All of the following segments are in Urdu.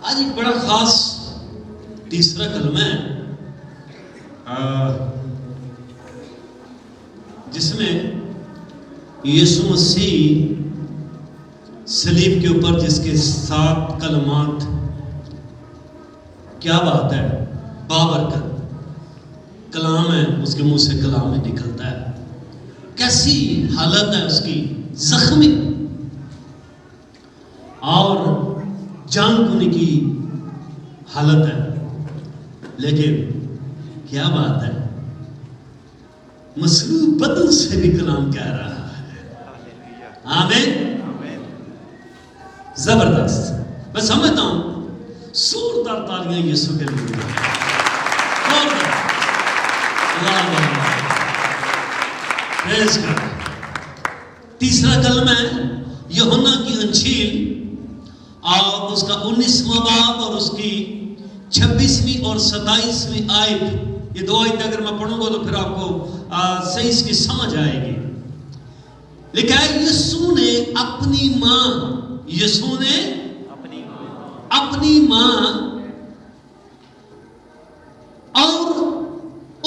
آج ایک بڑا خاص تیسرا کلمہ ہے جس میں یسوع مسیح صلیب کے اوپر جس کے 7 کلمات، کیا بات ہے، بابرکت کلام ہے، اس کے منہ سے کلام میں نکلتا ہے. کیسی حالت ہے اس کی، زخمی اور جان کھونے کی حالت ہے، لیکن کیا بات ہے، مسلوب بدن سے بھی کلام کہہ رہا ہے. آمین. زبردست. میں سمجھتا ہوں زوردار تالیاں یسوع کے لیے. تیسرا کلمہ ہے یوحنا کی انجیل اور اس کا 19واں باب اور اس کی 26ویں اور 27ویں آیت. یہ 2 آیت اگر میں پڑھوں گا تو پھر آپ کو صحیح اس کی سمجھ آئے گی. لکھا ہے یسوع نے اپنی ماں اور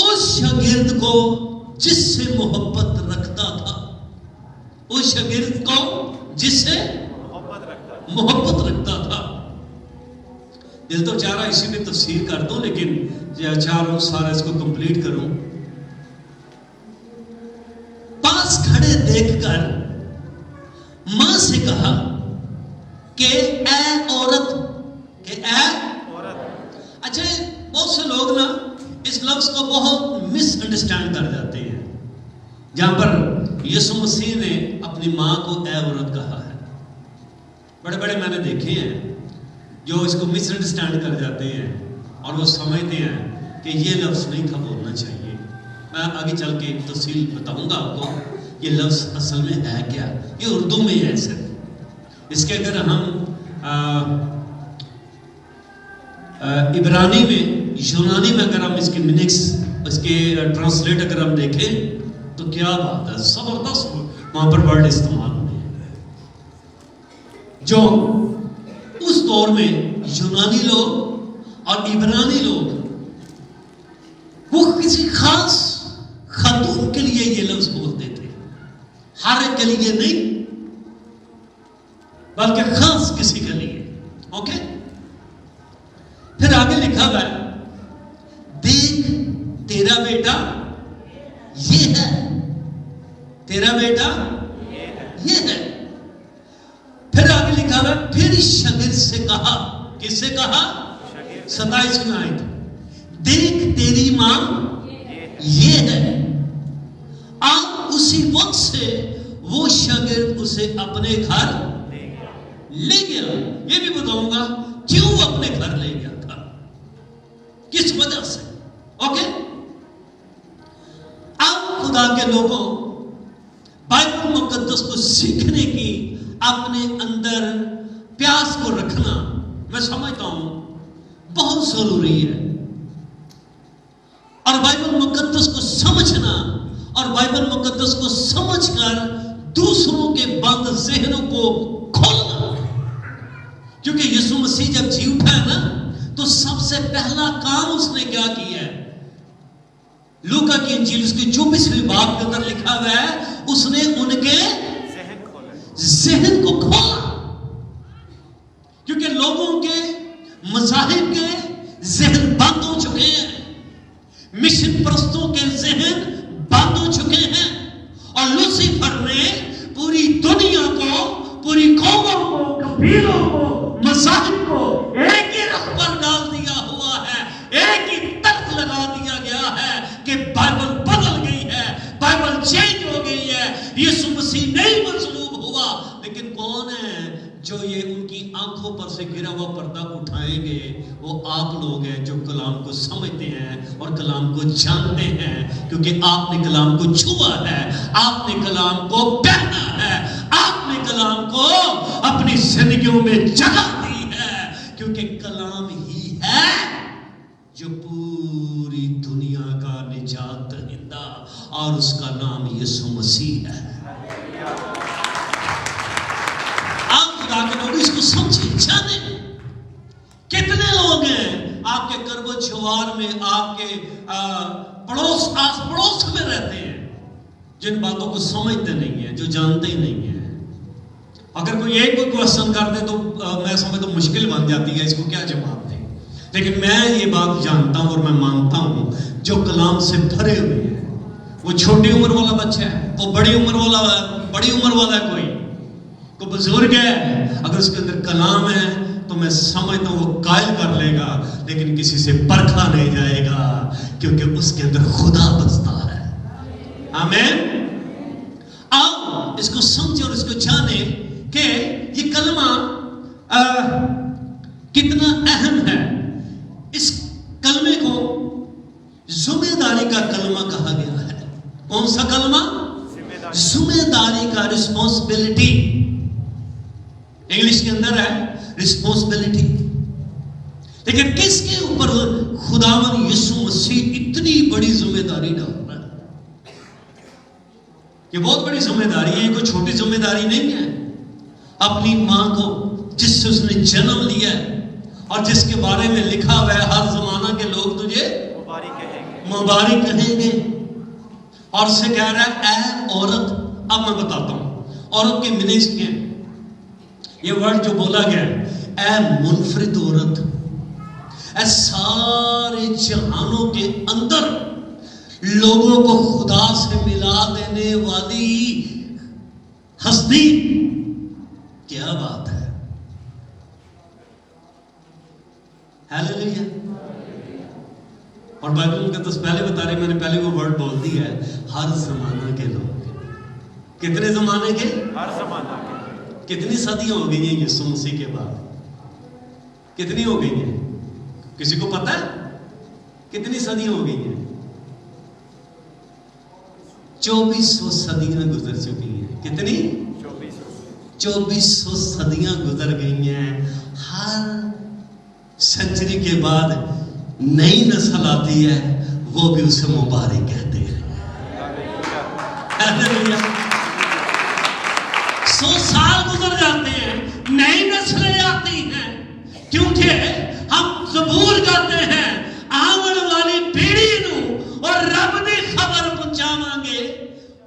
اس شاگرد کو جس سے محبت رکھتا تھا، اس شاگرد کو جس سے محبت رکھتا تھا. دل تو چاہ رہا اسی میں تفسیر کر دوں، لیکن چاروں سارا اس کو کمپلیٹ کروں. پاس کھڑے دیکھ کر ماں سے کہا کہ اے عورت. اچھا، بہت سے لوگ نا اس لفظ کو بہت مس انڈرسٹینڈ کر جاتے ہیں. جہاں پر یسوع مسیح نے اپنی ماں کو اے عورت کہا ہے، بڑے بڑے میں نے دیکھے ہیں جو اس کو مس انڈرسٹینڈ کر جاتے ہیں اور وہ سمجھتے ہیں کہ یہ لفظ نہیں تھا بولنا چاہیے. میں آگے چل کے تفصیل بتاؤں گا آپ کو یہ لفظ اصل میں ہے کیا. یہ اردو میں ہے صرف. اس کے اگر ہم عبرانی میں، یونانی میں اگر ہم اس کے میننگس، اس کے ٹرانسلیٹ اگر ہم دیکھیں تو کیا بات ہے، زبردست وہاں پر ورڈ استعمال ہوئے ہیں. جو اس دور میں یونانی لوگ اور عبرانی لوگ وہ کسی خاص خاتون کے لیے یہ لفظ بولتے تھے، ہر ایک کے لیے نہیں بلکہ خاص کسی کے لیے. اوکے. پھر آگے لکھا ہوا ہے دیکھ تیرا بیٹا یہ ہے، تیرا بیٹا یہ ہے. پھر آگے لکھا ہوا ہے پھر شاگرد سے کہا، کس سے کہا؟ 27ویں آیت، دیکھ تیری ماں یہ ہے. اب اسی وقت سے وہ شاگرد اسے اپنے گھر لے گیا. یہ بھی بتاؤں گا کیوں وہ اپنے گھر لے گیا تھا، کس وجہ سے. اوکے. اب خدا کے لوگوں، بائبل مقدس کو سیکھنے کی اپنے اندر پیاس کو رکھنا میں سمجھتا ہوں بہت ضروری ہے. اور بائبل مقدس کو سمجھنا اور بائبل مقدس کو سمجھ کر دوسروں کے بند ذہنوں کو کھولنا. کیونکہ یسوع مسیح جب جی اٹھا ہے نا تو سب سے پہلا کام اس نے کیا کیا ہے؟ لوکا کی انجیل اس کی 24ویں باب کے اندر لکھا ہوا ہے اس نے ان کے ذہن کو کھولا. کیونکہ لوگوں کے مذاہب کے ذہن بند ہو چکے ہیں، مشن پرستوں کے ذہن بند ہو چکے ہیں، اور لوسیفر نے پوری دنیا کو، پوری قوموں کو، قبیلوں کو، مذاہب کو ایک ہی رخ پر ڈال دیا ہوا ہے، ایک ہی ترک لگا دیا گیا ہے کہ بائبل بدل گئی ہے، بائبل چینج ہو گئی ہے، یسوع مسیح نہیں مصلوب ہوا. لیکن کون ہے جو یہ ان کی آنکھوں پر سے گرا ہوا پردہ اٹھائیں گے؟ وہ آپ لوگ ہیں جو کلام کو سمجھتے ہیں اور کلام کو جانتے ہیں. کیونکہ آپ نے کلام کو چھوا ہے، آپ نے کلام کو پہنا ہے، آپ نے کلام کو اپنی زندگیوں میں جگہ دی ہے. کیونکہ کلام ہی ہے جو پوری دنیا کا نجات دہندہ، اور اس کا نام یسوع مسیح ہے. آپ خدا کے لوگ اس کو سمجھیں، جانیں آپ کے کرب و جوار میں، آپ کے پڑوس آس پڑوس میں رہتے ہیں، جن باتوں کو سمجھتے نہیں ہیں، جو جانتے ہی نہیں ہیں. اگر کوئی ایک کوئی کوشچن کر دے تو میں سمجھتا ہوں مشکل بن جاتی ہے، اس کو کیا جواب دیں. لیکن میں یہ بات جانتا ہوں اور میں مانتا ہوں جو کلام سے بھرے ہوئے ہیں، وہ چھوٹی عمر والا بچہ ہے، وہ بڑی عمر والا ہے، کوئی بزرگ ہے، اگر اس کے اندر کلام ہے تو میں سمجھتا ہوں وہ قائل کر لے گا، لیکن کسی سے پرکھا نہیں جائے گا، کیونکہ اس کے اندر خدا بستا ہے. آمین. آؤ اس کو سمجھیں اور اس کو جانیں کہ یہ کلمہ کتنا اہم ہے. اس کلمے کو ذمہ داری کا کلمہ کہا گیا ہے. کون سا کلمہ؟ ذمہ داری کا، رسپانسبلٹی. انگلش کے اندر ہے رسپانسبلٹی. لیکن کس کے اوپر خداوند یسوع مسیح اتنی بڑی ذمہ داری ڈال رہا ہے؟ یہ بہت بڑی ذمہ داری ہے، یہ کوئی چھوٹی ذمہ داری نہیں ہے. اپنی ماں کو جس سے اس نے جنم لیا ہے اور جس کے بارے میں لکھا ہوا ہے ہر زمانہ کے لوگ تجھے مبارک کہیں گے، اور اسے کہہ رہا ہے اے عورت. اب میں بتاتا ہوں عورت کے میننگز کیا ہیں. یہ ورڈ جو بولا گیا ہے، اے منفرد عورت، اے سارے جہانوں کے اندر لوگوں کو خدا سے ملا دینے والی ہستی. کیا بات ہے. ہیلیلویا. اور بائبل مقدس پہلے بتا رہے، میں نے پہلے وہ ورڈ بول دی ہے، ہر زمانہ کے لوگ. کتنے زمانے کے؟ ہر زمانہ کے. کتنی صدیاں ہو گئی ہیں یسوع مسیح کے بعد؟ کتنی ہو گئی ہیں؟ کسی کو پتا ہے کتنی صدیاں ہو گئی ہیں؟ 2400 صدیاں گزر چکی ہیں. کتنی؟ 2400 صدیاں گزر گئی ہیں. ہر سنچری کے بعد نئی نسل آتی ہے، وہ بھی اسے مبارک کہتے ہیں. 100 سال گزر جاتے ہیں، نئی نسلیں آتی ہیں، کیونکہ ہم قبول کرتے ہیں آمن والی پیڑھی نو اور رب دی خبر پہنچاواں گے.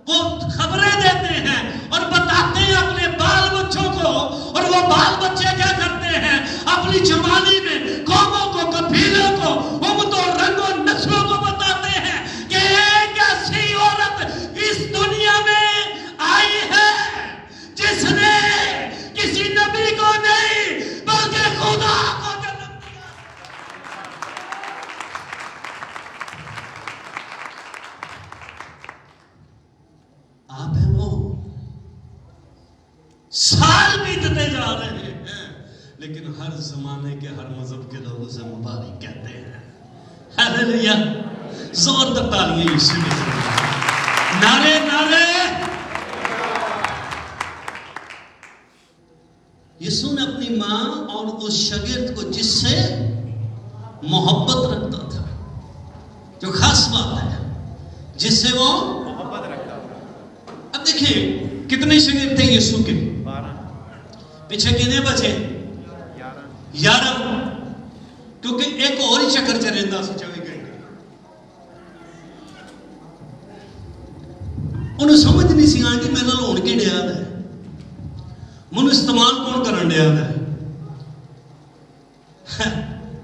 وہ خبریں دیتے ہیں اور بتاتے ہیں اپنے بال بچوں کو، اور وہ بال بچے کیا کرتے ہیں؟ اپنی جوانی میں قوموں کو، قبیلوں کو، امتوں، رنگوں، نسلوں کو بتاتے ہیں کہ ایک ایسی عورت اس دنیا میں آئی ہے جس نے کسی نبی کو نہیں بلکہ خدا کو جنم دیا. آپ ہیں وہ. سال بیتتے جا رہے ہیں لیکن ہر زمانے کے، ہر مذہب کے لوگ اسے مبارک کہتے ہیں. ہیلیلویا. زوردار تالیاں یسوع کے لیے. نعرے نعرے. یسوع نے اپنی ماں اور اس شاگرد کو جس سے محبت رکھتا تھا، جو خاص بات ہے، جس سے وہ محبت رکھتا تھا. اب دیکھیں کتنے شاگرد تھے یسوع کے؟ 12. پیچھے کتنے بچے؟ 11. کیونکہ ایک اور ہی چکر چلتا سی 24 گھنٹے. انہیں سمجھ نہیں سی آئی کہ میرے نال ہون کی ڈیا ہے، منو استعمال کون کرن ڈیا ہے.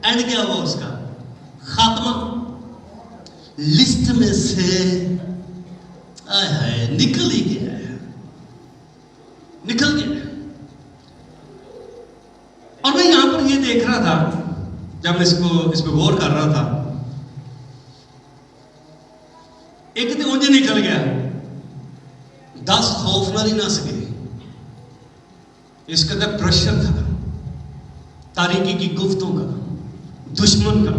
اینڈ کیا ہوا اس کا؟ خاتمہ. لسٹ میں سے آئے ہائے نکل ہی گیا ہے، نکل گیا. اور میں یہاں پر یہ دیکھ رہا تھا جب میں اس پہ غور کر رہا تھا، ایک دن مجھے نکل گیا 10 خوف نہ ہی نہ سکے. اس کے اندر پریشر تھا تاریکی کی گفتوں کا، دشمن کا،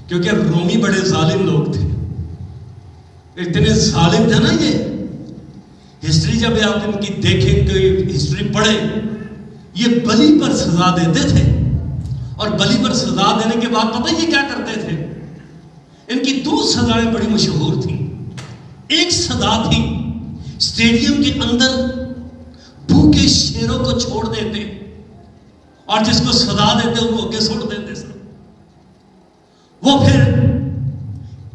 کیونکہ رومی بڑے ظالم لوگ تھے. اتنے ظالم تھے نا یہ. ہسٹری جب آپ ان کی دیکھیں، کوئی ہسٹری پڑھیں، یہ بلی پر سزا دیتے تھے، اور بلی پر سزا دینے کے بعد پتہ یہ کیا کرتے تھے؟ ان کی 2 سزائیں بڑی مشہور تھیں. ایک سزا تھی اسٹیڈیم کے اندر بھوکے شیروں کو چھوڑ دیتے، اور جس کو سزا دیتے وہ اگے چھوڑ دیتے سر. وہ پھر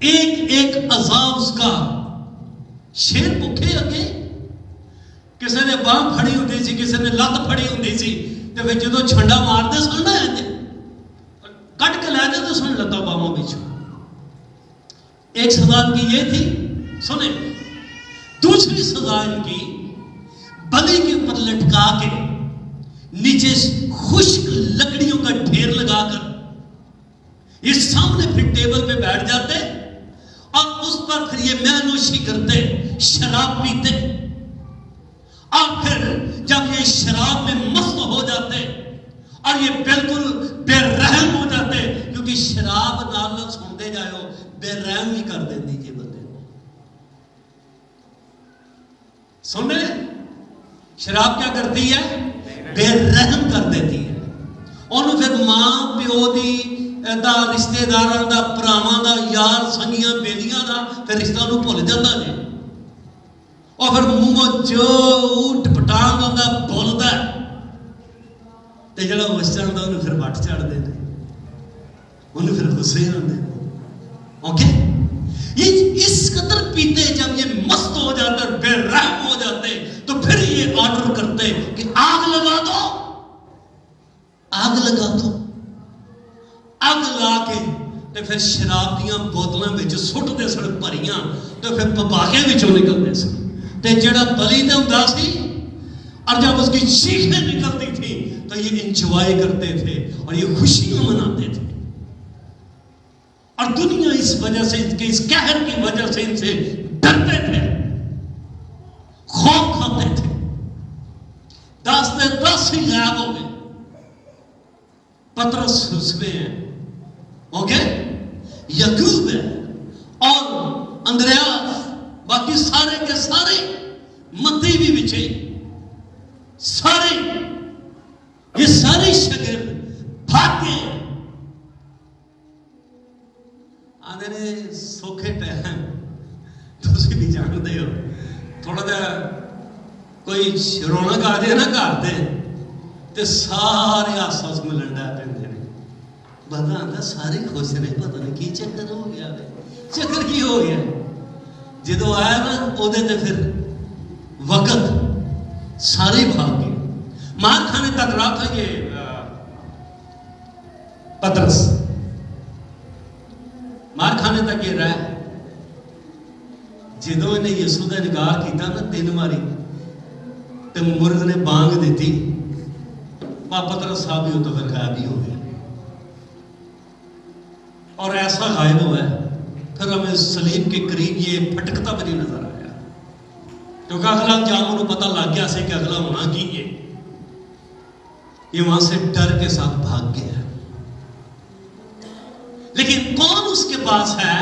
ایک ایک عذاب اس کا شیر بھوکے اگے کسی نے باہ پھڑی ہوتی سی کسی نے لت پھڑی ہوتی سی تو پھر جدو چھنڈا مارتے سن نہ کٹ کے لے جاتے سن لتا باہوں بچ ایک سزا ان کی یہ تھی سنیں دوسری سزا ان کی بلی کے اوپر لٹکا کے نیچے خشک لکڑیوں کا ڈھیر لگا کر یہ سامنے پھر ٹیبل پہ بیٹھ جاتے اور اس پر پھر یہ مے نوشی کرتے شراب پیتے اور پھر جب یہ شراب میں مست ہو جاتے اور یہ بالکل بے رحم ہو جاتے کیونکہ شراب نال سنتے جائے ہو بے رحم ہی کر دیتی جی بندے سن رہے شراب کیا کرتی ہے بے رحم کر دیتی ہے انہوں پھر ماں پیو دی دا رشتے داراں دا پراواں دا یار سنگیاں بیلیاں دا پھر رشتہ نوں بھول جاتا ہے اور پھر منہ جو اٹھ پٹانگ ہوندا بولدا تے جڑا وسچن دا انہوں پھر وٹ چڑھ دے انہوں پھر غصے ہوندے اوکے یہ اس قدر پیتے جب یہ مست ہو جاتے بے رحم ہو جاتے تو پھر یہ آرڈر کرتے کہ آگ لگا دو آگ لگا دو آگ لا کے تو پھر شراب دیاں بوتلاں وچ سٹ دے سن بھریاں تو پھر پپاکے وچوں نکلدے سن تے جڑا بلی تے ہوندا سی اور جب اس کی چیخیں نکلتی تھی تو یہ انجوائے کرتے تھے اور یہ خوشیاں مناتے تھے اور دنیا اس وجہ سے اس قہر کی وجہ سے ان سے ڈرتے تھے خوف کھاتے تھے دس ہی غائب ہو گئے پترس اس میں ہے اوکے یعقوب ہے اور اندریاس باقی سارے کے سارے متی بھی بچے سارے یہ سارے شاگرد بھاگے آدھے نے سوکھے ٹائم تسی بھی جانتے ہو تھوڑا دا کوئی رونق آ جائے نا گھر دے تے سارے آس پاس ملن ڈے پیندے نے بندہ آندا سارے خوش نے پتہ نہیں کی چکر ہو گیا چکر کی ہو گیا جدو آیا نا او دے تے پھر وقت سارے بھاگ گئے مار کھانے تک رہا تھا یہ پترس مار کھانے تک یہ رہا جدو انہیں یسوع دا انکار کیتا نا 3 ماری تے مرغ نے بانگ دیتی پترس صاحب بھی ہو تو پھر غائب ہی ہو گیا اور ایسا غائب ہوا ہے پھر ہمیں صلیب کے قریب یہ پھٹکتا بھی نہیں نظر آیا کیونکہ اگلا انجام انہوں پتہ لگ گیا سے کہ اگلا ہونا کی یہ وہاں سے ڈر کے ساتھ بھاگ گیا لیکن کون اس کے پاس ہے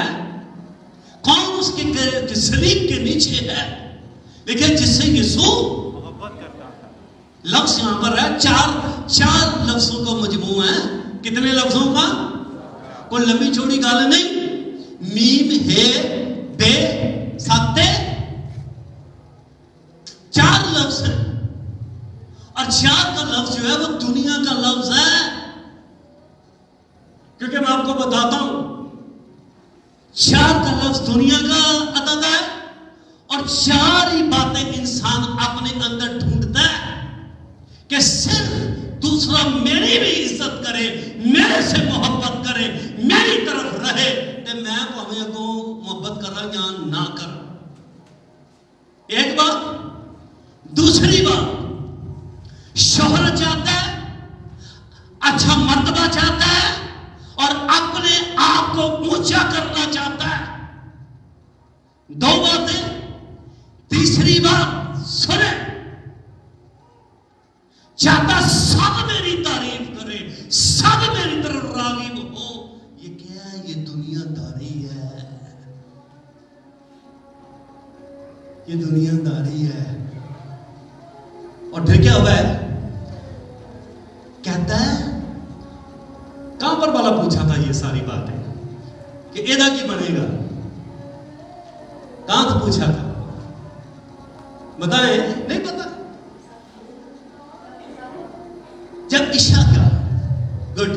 کون اس کے صلیب کے نیچے ہے لیکن جس سے یسوع لفظ یہاں پر ہے چار لفظوں کا مجموعہ ہے کتنے لفظوں کا کوئی لمبی چوڑی گال نہیں میم ہے بے ساتے 4 لفظ ہیں اور 4 کا لفظ جو ہے وہ دنیا کا لفظ ہے کیونکہ میں آپ کو بتاتا ہوں 4 کا لفظ دنیا کا عدد ہے اور 4 ہی باتیں انسان اپنے اندر ڈھونڈتا ہے کہ صرف دوسرا میری بھی عزت کرے میرے سے محبت کرے میری طرف رہے کہ میں پہمیں کو محبت کرا یا نہ کرا ایک بات دوسری بات شہرت چاہتا ہے اچھا مرتبہ چاہتا ہے اور اپنے آپ کو اونچا کرنا چاہتا ہے 2 باتیں تیسری بات سنے چاہتا سب میری تعریف کرے سب میری طرف راغب ہو یہ کیا ہے یہ دنیا داری ہے یہ دنیا داری ہے اور پھر کیا ہوا ہے کہتا ہے کہاں پر والا پوچھا تھا یہ ساری باتیں کہ ایدہ کی بنے گا کہاں سے پوچھا تھا بتائیں نہیں پتا جب عشاء کا گڈ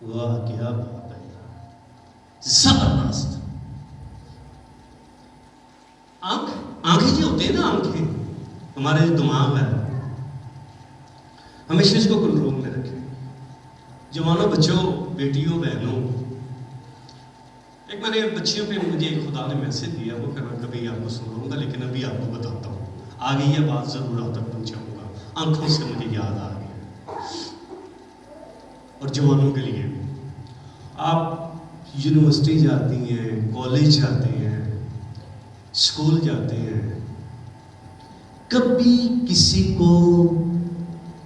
واہ کیا بات ہے، زبردست. آنکھیں جو ہوتے ہیں نا، آنکھیں ہمارے جو دماغ ہے، ہمیشہ اس کو کنٹرول میں رکھیں. جوانوں، بچوں، بیٹیوں، بہنوں، ایک میں نے بچیوں پہ مجھے خدا نے میسج دیا، وہ کہنا کبھی آپ کو سناؤں گا، لیکن ابھی آپ کو بتاتا ہوں. آگے یہ بات ضرور آپ تک پہنچاؤں گا، آنکھوں سے مجھے یاد آ گیا. اور جوانوں کے لیے، آپ یونیورسٹی جاتی ہیں، کالج جاتے ہیں، اسکول جاتے ہیں، کبھی کسی کو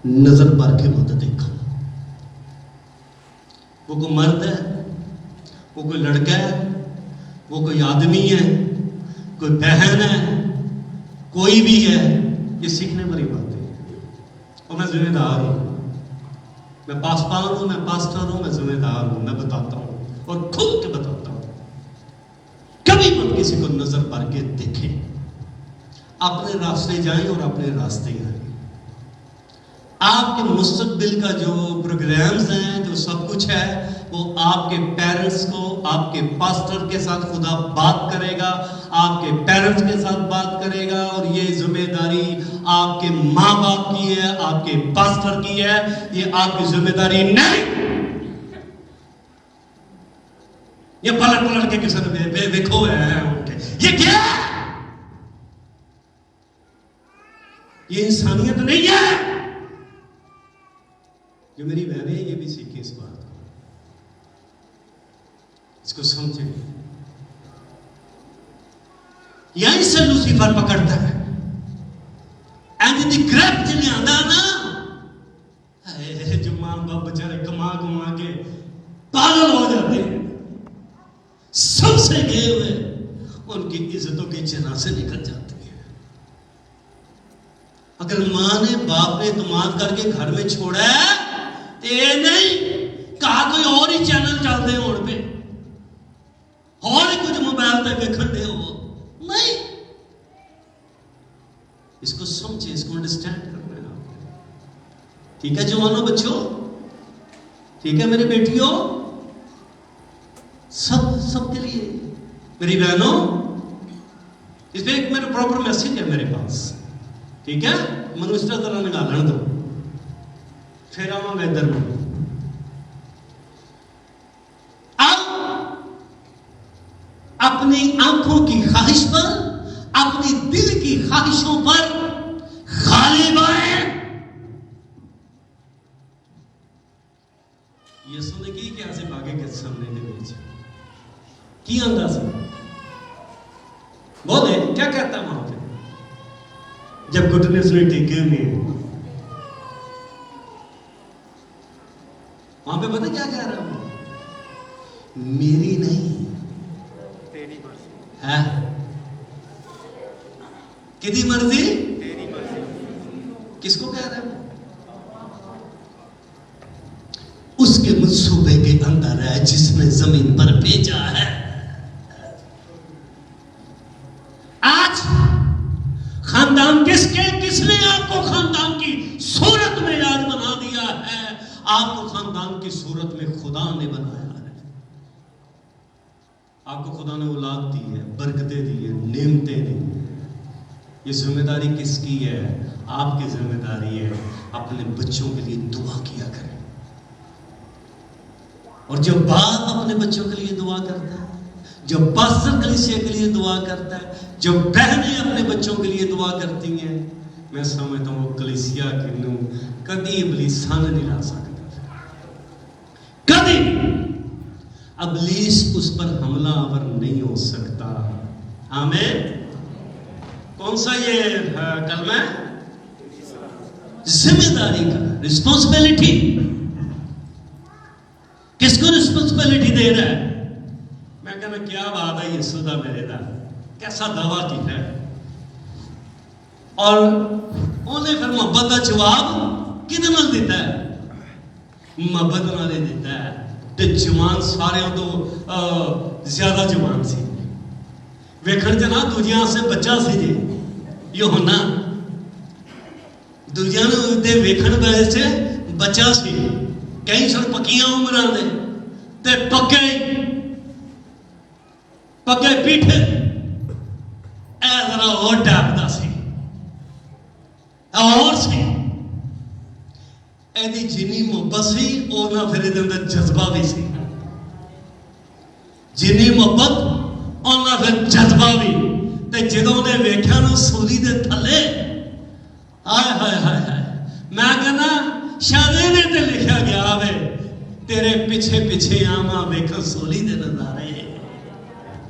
نظر بھر کے مت دیکھو. وہ کوئی مرد ہے، وہ کوئی لڑکا ہے، وہ کوئی آدمی ہے، کوئی بہن ہے، کوئی بھی ہے، یہ سیکھنے والی بات ہے. اور میں ذمہ دار ہوں، میں پاسبان ہوں، میں پاسٹر ہوں، میں ذمہ دار ہوں، میں بتاتا ہوں اور کھل کے بتاتا ہوں. کبھی مت کسی کو نظر بھر کے دیکھیں. اپنے راستے جائیں اور اپنے راستے آئیں. آپ کے مستقبل کا جو پروگرامز ہیں، جو سب کچھ ہے، وہ آپ کے پیرنٹس کو، آپ کے پاسٹر کے ساتھ خدا بات کرے گا، آپ کے پیرنٹس کے ساتھ بات کرے گا. اور یہ ذمہ داری آپ کے ماں باپ کی ہے، آپ کے پاسٹر کی ہے، یہ آپ کی ذمہ داری نہیں. یہ پلٹ کے کسی نے دیکھو ہے یہ کیا ہے؟ یہ انسانیت نہیں ہے. جو میری بہنیں ہیں، یہ بھی سیکھیں اس بات کو، اس کو سمجھیں. یہیں سے لوسیفر پکڑتا ہے. اینڈ دی گریپ جنہیں آندہ نا، جو ماں باپ بچارے کما کے پاگل ہو جاتے ہیں، سب سے گئے ہوئے، ان کی عزتوں کی جناح سے نکل جاتی ہے. اگر ماں نے باپ نے اعتماد کر کے گھر میں چھوڑا ہے تو یہ نہیں کہا کوئی اور ہی چینل چلتے ہیں اور پہ اور ہی کچھ موبائل پہ دیکھن دے ہو. نہیں، اس کو سمجھے، اس کو انڈرسٹینڈ کرنا ہے آپ کو. ٹھیک ہے جوانوں، بچوں، ٹھیک ہے میری بیٹیوں، سب کے لیے، میری بہنوں، اس پہ ایک میرا پراپر میسج ہے میرے پاس. ٹھیک ہے، منو اس طرح نکالن دو، پھر آؤں گا ادھر میں. اب اپنی آنکھوں کی خواہش پر، اپنی دل کی خواہشوں پر غالب آئیں. یہ سنے کی کہ ایسے بھاگے کے سامنے کے بیچ کی اندازہ بہت ہے. کیا کہتا ہے وہاں پہ جب گھٹنے اس نے ٹیکے ہوئے، وہاں پہ پتہ کیا کہہ رہا ہوں؟ میری نہیں، تیری مرضی ہے. کدی مرضی؟ تیری مرضی. کس کو کہہ رہا ہے؟ اس کے منصوبے کے اندر ہے جس نے زمین پر بھیجا ہے. آج خاندان کس نے آپ کو خاندان کی صورت میں آج بنا دیا ہے؟ آپ کو خاندان کی صورت میں خدا نے بنایا ہے. آپ کو خدا نے اولاد دی ہے، برکتیں دی ہیں، نعمتیں دی ہیں. یہ ذمہ داری کس کی ہے؟ آپ کی ذمہ داری ہے. اپنے بچوں کے لیے دعا کیا کریں. اور جو باپ اپنے بچوں کے لیے دعا کرتا ہے، جو پاسٹر کلیسیا کے لیے دعا کرتا ہے، جو بہنیں اپنے بچوں کے لیے دعا کرتی ہیں، میں سمجھتا ہوں وہ کلیسیا کے نو کبھی ابلیسان نہیں لا سکتا. کبھی ابلیس اس پر حملہ آور نہیں ہو سکتا. آمین. کون سا یہ کلمہ ہے؟ ذمہ داری کا، رسپانسبلٹی. کس کو رسپانسبلٹی دے رہا ہے؟ میں کہنا کیا بات ہے یسوع دا میرے دا کیسا دعویٰ کی ہے. اور انہیں پھر محبت کا جواب کدے نال دیتا ہے؟ محبت نال دیتا ہے. تے جوان سارے تو زیادہ جوان سی، ویکھن چ نہ دوجیاں سے بچہ سی جی یوحنا، دوجیاں دے ویکھن ویسے بچہ سی، کئی سن پکیاں عمراں دے. تے پگے پیٹھے اے ذرا اور ڈاکدا سی اور سی ایدی جنی محبت سی اور نہ پھر ایدے اندر جذبہ بھی سی جنی محبت اور نہ پھر جذبہ بھی تے جدوں نے ویکھیا نو سولی دے تھلے آئے ہائے ہائے ہائے میں کہنا شادی نے تے لکھا گیا وے تیرے پیچھے پیچھے آما ویکھن سولی دے نظارے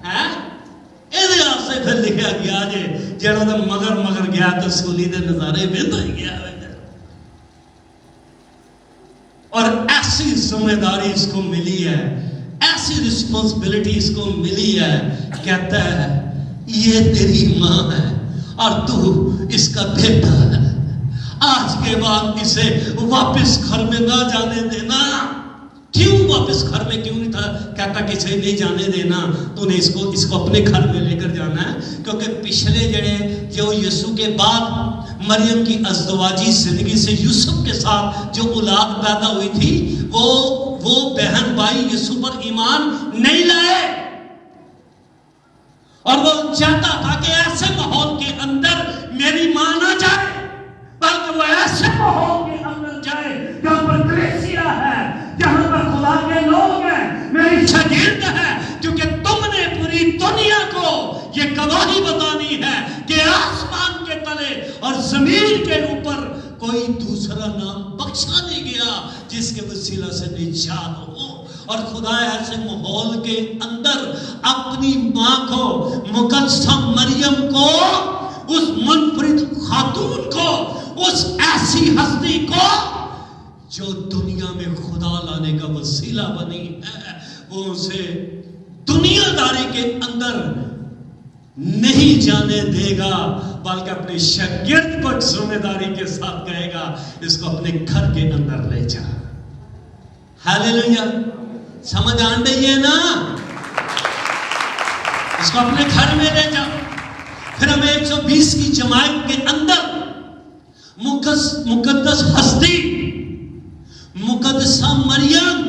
ہیں ایدے آسے پھر لکھا گیا جے جڑا دا مگر گیا تو سولی دے نظارے بہتا ہی گیا وے اور ایسی ذمہ داری اس کو ملی ہے ایسی رسپانسبلٹی اس کو ملی ہے کہتا ہے یہ تیری ماں ہے اور تو اس کا بیٹا ہے آج کے بعد اسے واپس گھر میں نہ جانے دینا کیوں واپس گھر میں کیوں نہیں تھا کہتا کہ اسے نہیں جانے دینا تو نے اس کو اپنے گھر میں لے کر جانا ہے کیونکہ پچھلے جڑے جو یسوع کے بعد مریم کی ازدواجی زندگی سے یوسف کے ساتھ جو اولاد پیدا ہوئی تھی وہ بہن بھائی یسوع پر ایمان نہیں لائے اور وہ چاہتا تھا کہ ایسے ماحول کے اندر میری ماں نہ جائے بلکہ وہ ایسے ماحول کے اندر جائے جہاں پر کلیسیا ہے جہاں پر خدا کے لوگ ہیں میری شاگرد ہے کیونکہ تم نے پوری دنیا کو یہ گواہی بتانی ہے کہ آسمان کے تلے اور زمین کے اوپر کوئی دوسرا نام بخشا نہیں گیا جس کے وسیلہ سے نجات ہو اور خدا ایسے ماحول کے اندر اپنی ماں کو مقدسہ مریم کو اس منفرد خاتون کو اس ایسی ہستی کو جو دنیا میں خدا لانے کا وسیلہ بنی ہے وہ اسے دنیا داری کے اندر نہیں جانے دے گا بلکہ اپنے شاگرد کو ذمہ داری کے ساتھ کہے گا اس کو اپنے گھر کے اندر لے جا ہاللیلویا سمجھ آن رہی ہے نا اس کو اپنے گھر میں لے جا پھر ہمیں 120 کی جماعت کے اندر مقدس ہستی مقدسہ مریم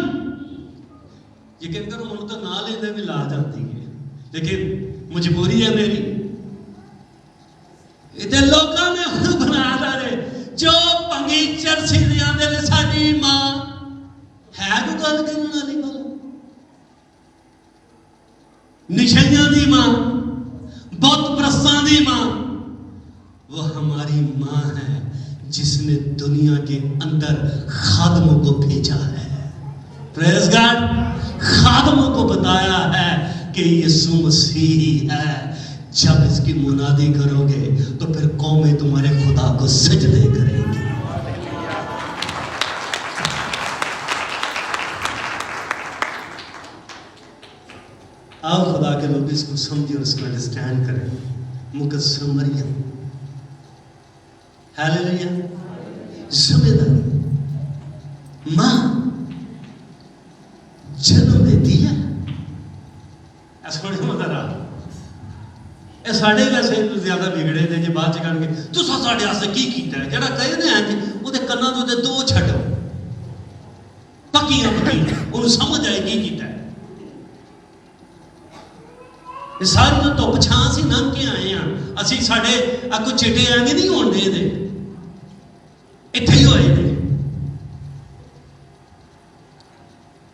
یقین کرو منہ تو نہ لینے بھی لا جاتی ہے لیکن مجبوری ہے میری ادھر لوگوں نے بنا رہے جو پنگی چرسی دیا دے ساری ماں ہے کو گل کرنے والی گل نشیاں دی ماں بت پرستاں دی ماں وہ ہماری ماں ہے جس نے دنیا کے اندر خادموں کو بھیجا ہے پریز گاڈ خادموں کو بتایا ہے کہ یسوع مسیح ہے جب اس کی منادی کرو گے تو پھر قومیں تمہارے خدا کو سجدے کریں گی آؤ خدا کے لوگ اس کو سمجھیں اور اس کو انڈرسٹینڈ کریں مقدسہ مریم ہاللیلویا ذمہ داری ماں جنم دیتی ہے ایسا بڑے مزہ رہا اے ساڑھے ویسے زیادہ بگڑے دے جے بات چکن گے تو ساڑھے آسے کی کیتا ہے جڑا کہے نے ہیں وہ دے کرنا تو دے دو چھڑو پکیاں انہوں سمجھ آئے کی کیتا ہے یہ ساری تو پچھان سی نام کے آئے ہیں اسی ساڑھے اکو چٹے آئیں نہیں ہونے دے اتھے ہی ہوئے دے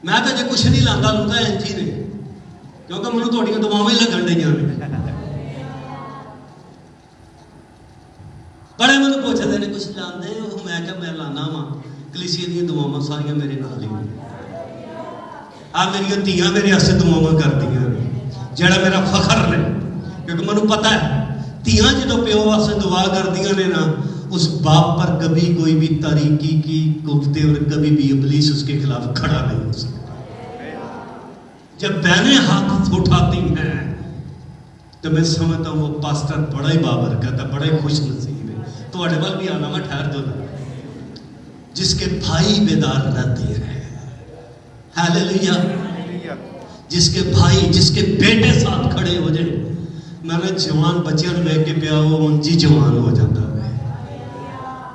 میں تو جے کچھ نہیں لاندہ لوتا ہے انجی نے کیونکہ منو توڑی کے دماغ میں لگن دے جانے بڑے منو پوچھا دے نے کچھ لاندے میں کہا میں لانا ماں کلیسی دی دعاواں ساریاں میرے نال ہی آپ میری تیاں میرے ہاسے دعاواں کر دیا جڑا میرا فخر نے کیونکہ منو پتا ہے تیاں جدو پیو واسطے دعا کر دیا نے نا اس باپ پر کبھی کوئی بھی تاریکی کی گفتے اور کبھی بھی ابلیس اس کے خلاف کھڑا نہیں ہو سکتا جب بہنیں ہاتھ اٹھاتی ہیں تو میں سمجھتا ہوں وہ پاسٹر بڑا ہی بابرکت ہے بڑا ہی خوش نصیب ہے تو اڑے بال بھی آنا میں ٹھہر دو جس کے بھائی بیدار رہتے ہیں ہاللیلویا جس کے بھائی جس کے بیٹے ساتھ کھڑے ہو جائے میں نے جوان بچیاں لے کے پیا وہ انجی جوان ہو جاتا ہے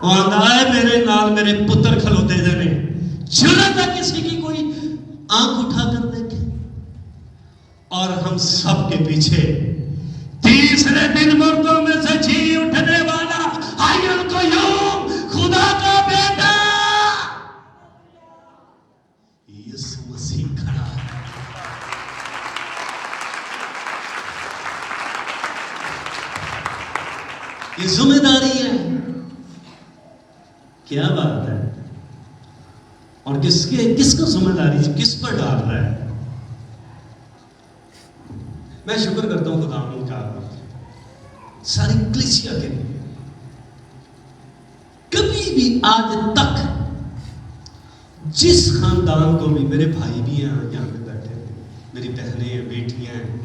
وہ آندھا ہے میرے نال میرے پتر کھلوتے دے نے جرت ہے کسی کی کوئی آنکھ اٹھا کر اور ہم سب کے پیچھے تیسرے دن مردوں میں سے جی اٹھنے والا حی القیوم خدا کا بیٹا یسوع مسیح کھڑا ہے. یہ ذمہ داری ہے. کیا بات ہے. اور کس کو ذمہ داری کس پر ڈال رہا ہے؟ میں شکر کرتا ہوں خدا کا ساری کلیسیا کے لیے. کبھی بھی آج تک جس خاندان کو بھی، میرے بھائی بھی ہیں یہاں پہ بیٹھے، میری بہنیں ہیں، بیٹیاں ہیں،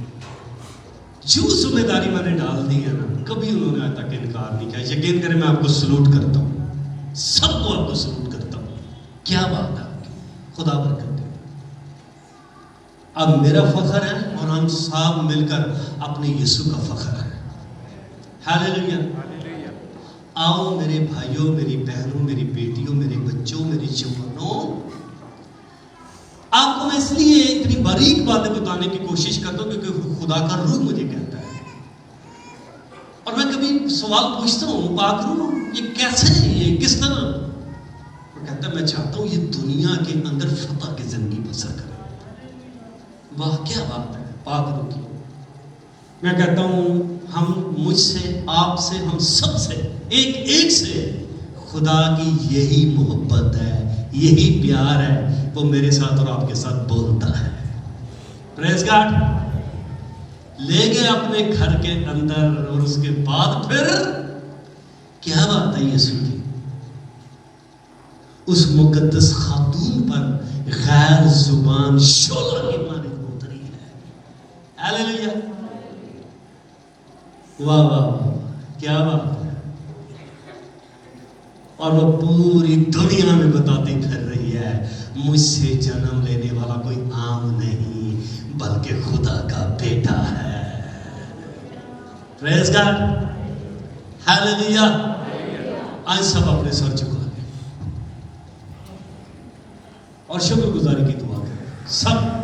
جو ذمہ داری میں نے ڈال دی ہے نا، کبھی انہوں نے آج تک انکار نہیں کیا. یقین کریں میں آپ کو سلوٹ کرتا ہوں، سب کو آپ کو سلوٹ کرتا ہوں. کیا بات ہے آپ کی، خدا برکت دے. اب میرا فخر ہے اور ہم سب مل کر اپنے یسوع کا فخر ہے. ہاللیلویا. آؤ میرے بھائیوں، میری بہنوں، میری بیٹیوں، میرے بچوں، میری جوانوں، آپ کو میں اس لیے اتنی باریک باتیں بتانے کی کوشش کرتا ہوں کیونکہ خدا کا روح مجھے کہتا ہے. اور میں کبھی سوال پوچھتا ہوں، پاک روح یہ کیسے، یہ کس طرح؟ وہ کہتا ہے میں چاہتا ہوں یہ دنیا کے اندر فتح کی زندگی بسر کرے. واہ کیا بات ہے پاک روح کی. میں کہتا ہوں ہم مجھ سے، آپ سے، ہم سب سے، ایک سے خدا کی یہی محبت ہے، یہی پیار ہے. وہ میرے ساتھ اور آپ کے ساتھ بولتا ہے. پریز گاڈ. لے گئے اپنے گھر کے اندر اور اس کے بعد پھر کیا بات ہے یسوع کی، اس مقدس خاتون پر غیر زبان شعلہ کی مانند اتری ہے. ہاللیلویا. واہ واہ کیا بات ہے. اور وہ پوری دنیا میں بتاتی پھر رہی ہے مجھ سے جنم لینے والا کوئی عام نہیں بلکہ خدا کا بیٹا ہے. پریز گاڈ. ہاللیلویا. آج سب اپنے سر چکا لیں اور شکر گزاری کی دعا کریں. سب